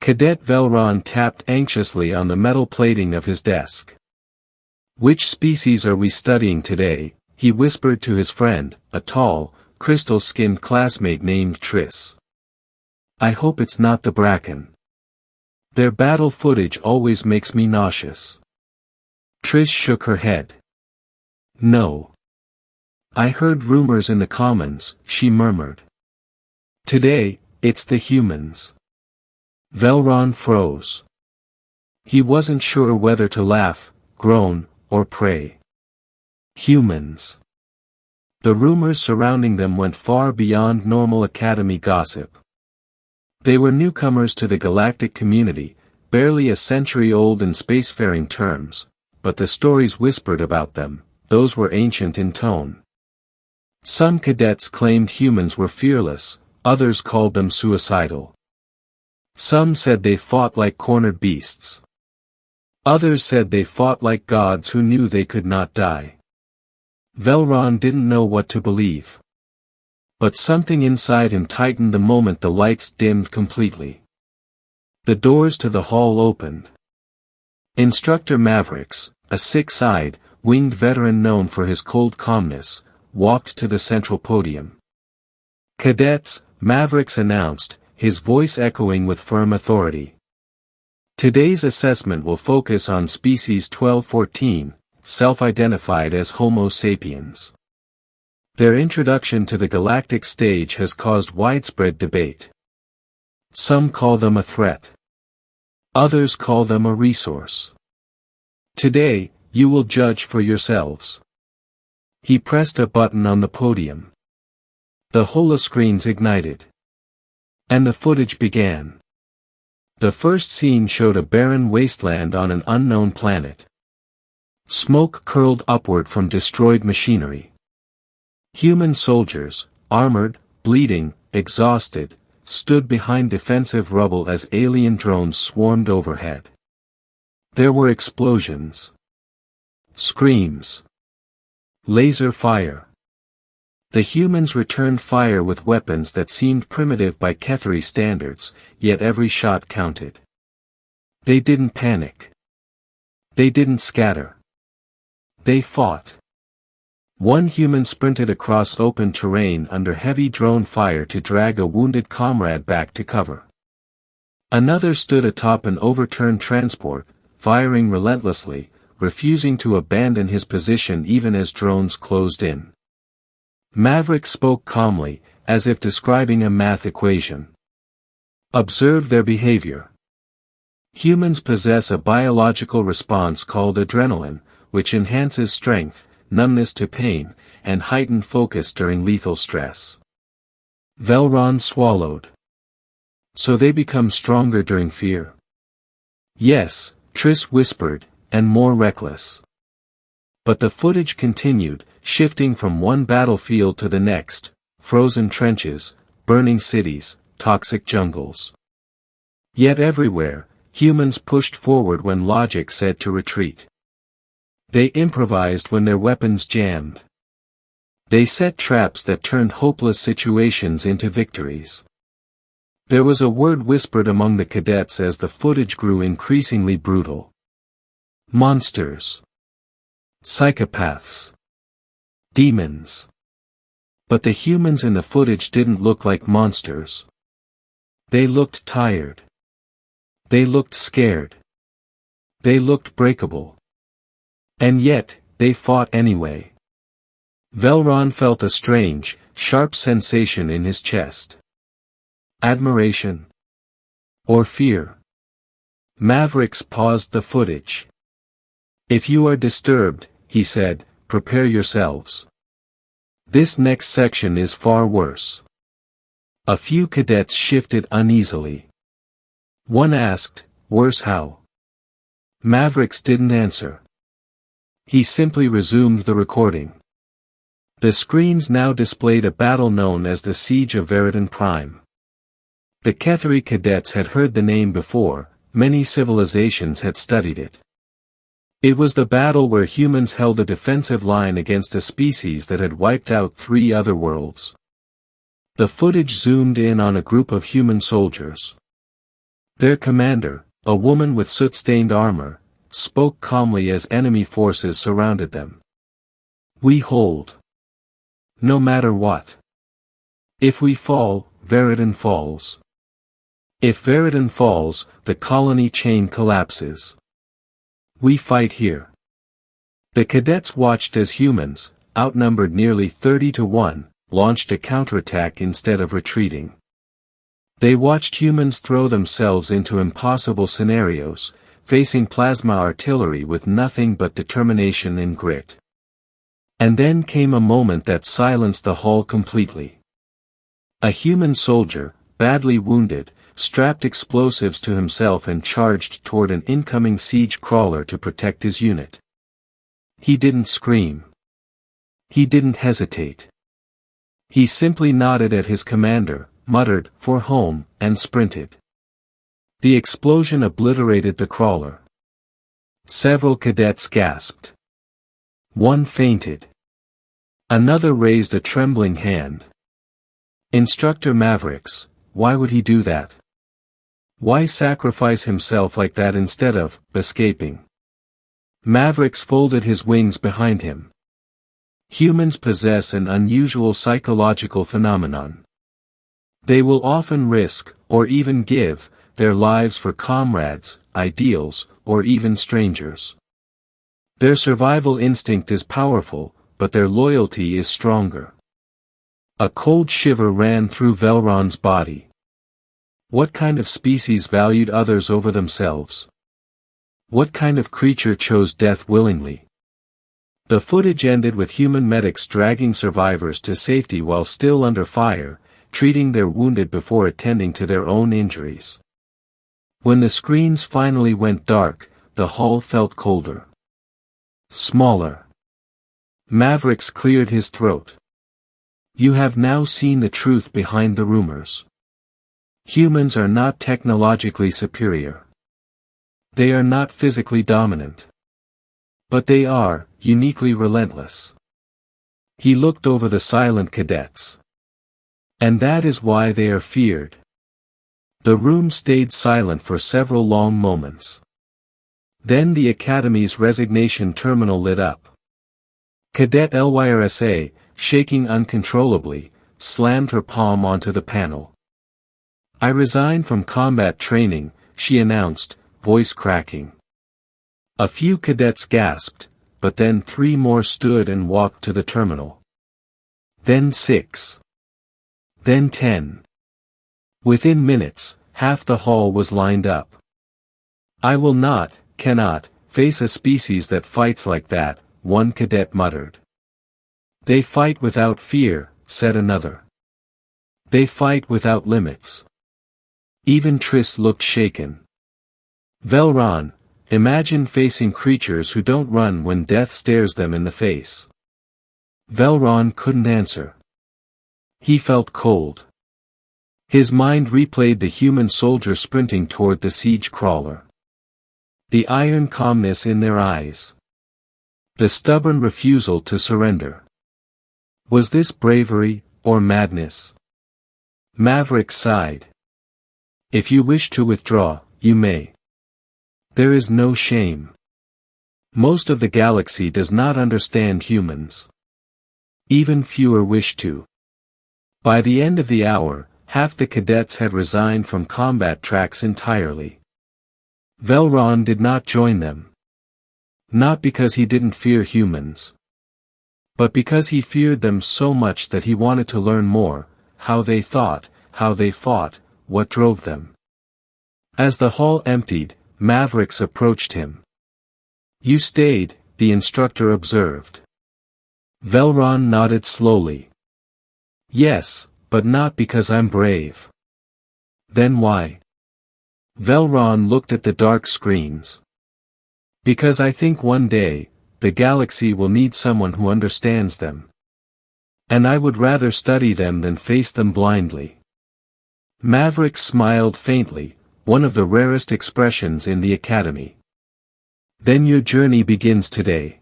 Cadet Velron tapped anxiously on the metal plating of his desk. "Which species are we studying today?" he whispered to his friend, a tall, crystal-skinned classmate named Triss. "I hope it's not the Bracken. Their battle footage always makes me nauseous." Triss shook her head. "No. I heard rumors in the Commons," she murmured. "Today, it's the humans." Velron froze. He wasn't sure whether to laugh, groan, or pray. Humans. The rumors surrounding them went far beyond normal academy gossip. They were newcomers to the galactic community, barely a century old in spacefaring terms, but the stories whispered about them, those were ancient in tone. Some cadets claimed humans were fearless, others called them suicidal. Some said they fought like cornered beasts. Others said they fought like gods who knew they could not die. Velron didn't know what to believe. But something inside him tightened the moment the lights dimmed completely. The doors to the hall opened. Instructor Mavericks, a sick-eyed, winged veteran known for his cold calmness, walked to the central podium. "Cadets," Mavericks announced, his voice echoing with firm authority. "Today's assessment will focus on species 1214, self-identified as Homo sapiens. Their introduction to the galactic stage has caused widespread debate. Some call them a threat. Others call them a resource. Today, you will judge for yourselves." He pressed a button on the podium. The holoscreens ignited. And the footage began. The first scene showed a barren wasteland on an unknown planet. Smoke curled upward from destroyed machinery. Human soldiers, armored, bleeding, exhausted, stood behind defensive rubble as alien drones swarmed overhead. There were explosions. Screams. Laser fire. The humans returned fire with weapons that seemed primitive by Ketheri standards, yet every shot counted. They didn't panic. They didn't scatter. They fought. One human sprinted across open terrain under heavy drone fire to drag a wounded comrade back to cover. Another stood atop an overturned transport, firing relentlessly, refusing to abandon his position even as drones closed in. Maverick spoke calmly, as if describing a math equation. "Observe their behavior. Humans possess a biological response called adrenaline, which enhances strength, numbness to pain, and heightened focus during lethal stress." Velron swallowed. "So they become stronger during fear?" "Yes," Triss whispered, "and more reckless." But the footage continued, shifting from one battlefield to the next, frozen trenches, burning cities, toxic jungles. Yet everywhere, humans pushed forward when logic said to retreat. They improvised when their weapons jammed. They set traps that turned hopeless situations into victories. There was a word whispered among the cadets as the footage grew increasingly brutal. Monsters. Psychopaths. Demons. But the humans in the footage didn't look like monsters. They looked tired. They looked scared. They looked breakable. And yet, they fought anyway. Velron felt a strange, sharp sensation in his chest. Admiration? Or fear? Mavericks paused the footage. "If you are disturbed," he said, "prepare yourselves. This next section is far worse." A few cadets shifted uneasily. One asked, "Worse how?" Mavericks didn't answer. He simply resumed the recording. The screens now displayed a battle known as the Siege of Veridan Prime. The Ketheri cadets had heard the name before, many civilizations had studied it. It was the battle where humans held a defensive line against a species that had wiped out 3 other worlds. The footage zoomed in on a group of human soldiers. Their commander, a woman with soot-stained armor, spoke calmly as enemy forces surrounded them. "We hold. No matter what. If we fall, Veridan falls. If Veridan falls, the colony chain collapses. We fight here." The cadets watched as humans, outnumbered nearly 30 to 1, launched a counterattack instead of retreating. They watched humans throw themselves into impossible scenarios, facing plasma artillery with nothing but determination and grit. And then came a moment that silenced the hall completely. A human soldier, badly wounded, strapped explosives to himself and charged toward an incoming siege crawler to protect his unit. He didn't scream. He didn't hesitate. He simply nodded at his commander, muttered, "For home," and sprinted. The explosion obliterated the crawler. Several cadets gasped. One fainted. Another raised a trembling hand. "Instructor Mavericks, why would he do that? Why sacrifice himself like that instead of escaping?" Mavericks folded his wings behind him. Humans possess an unusual psychological phenomenon. They will often risk, or even give, their lives for comrades, ideals, or even strangers. Their survival instinct is powerful, but their loyalty is stronger. A cold shiver ran through Velron's body. What kind of species valued others over themselves? What kind of creature chose death willingly? The footage ended with human medics dragging survivors to safety while still under fire, treating their wounded before attending to their own injuries. When the screens finally went dark, the hall felt colder. Smaller. Mavericks cleared his throat. "You have now seen the truth behind the rumors. Humans are not technologically superior. They are not physically dominant. But they are, uniquely relentless." He looked over the silent cadets. "And that is why they are feared." The room stayed silent for several long moments. Then the Academy's resignation terminal lit up. Cadet Lyrsa, shaking uncontrollably, slammed her palm onto the panel. "I resign from combat training," she announced, voice cracking. A few cadets gasped, but then 3 more stood and walked to the terminal. Then 6. Then 10. Within minutes, half the hall was lined up. "I will not, cannot, face a species that fights like that," one cadet muttered. "They fight without fear," said another. "They fight without limits." Even Triss looked shaken. "Velron, imagine facing creatures who don't run when death stares them in the face." Velron couldn't answer. He felt cold. His mind replayed the human soldier sprinting toward the siege crawler. The iron calmness in their eyes. The stubborn refusal to surrender. Was this bravery, or madness? Maverick sighed. "If you wish to withdraw, you may. There is no shame. Most of the galaxy does not understand humans. Even fewer wish to." By the end of the hour, half the cadets had resigned from combat tracks entirely. Velron did not join them. Not because he didn't fear humans. But because he feared them so much that he wanted to learn more, how they thought, how they fought, what drove them. As the hall emptied, Mavericks approached him. "You stayed," the instructor observed. Velron nodded slowly. "Yes, but not because I'm brave." "Then why?" Velron looked at the dark screens. "Because I think one day, the galaxy will need someone who understands them. And I would rather study them than face them blindly." Maverick smiled faintly, one of the rarest expressions in the Academy. "Then your journey begins today.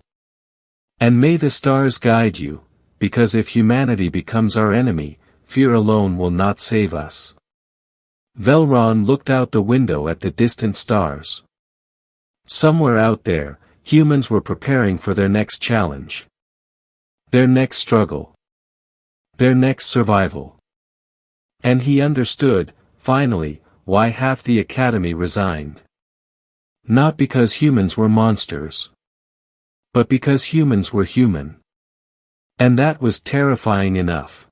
And may the stars guide you, because if humanity becomes our enemy, fear alone will not save us." Velron looked out the window at the distant stars. Somewhere out there, humans were preparing for their next challenge. Their next struggle. Their next survival. And he understood, finally, why half the academy resigned. Not because humans were monsters. But because humans were human. And that was terrifying enough.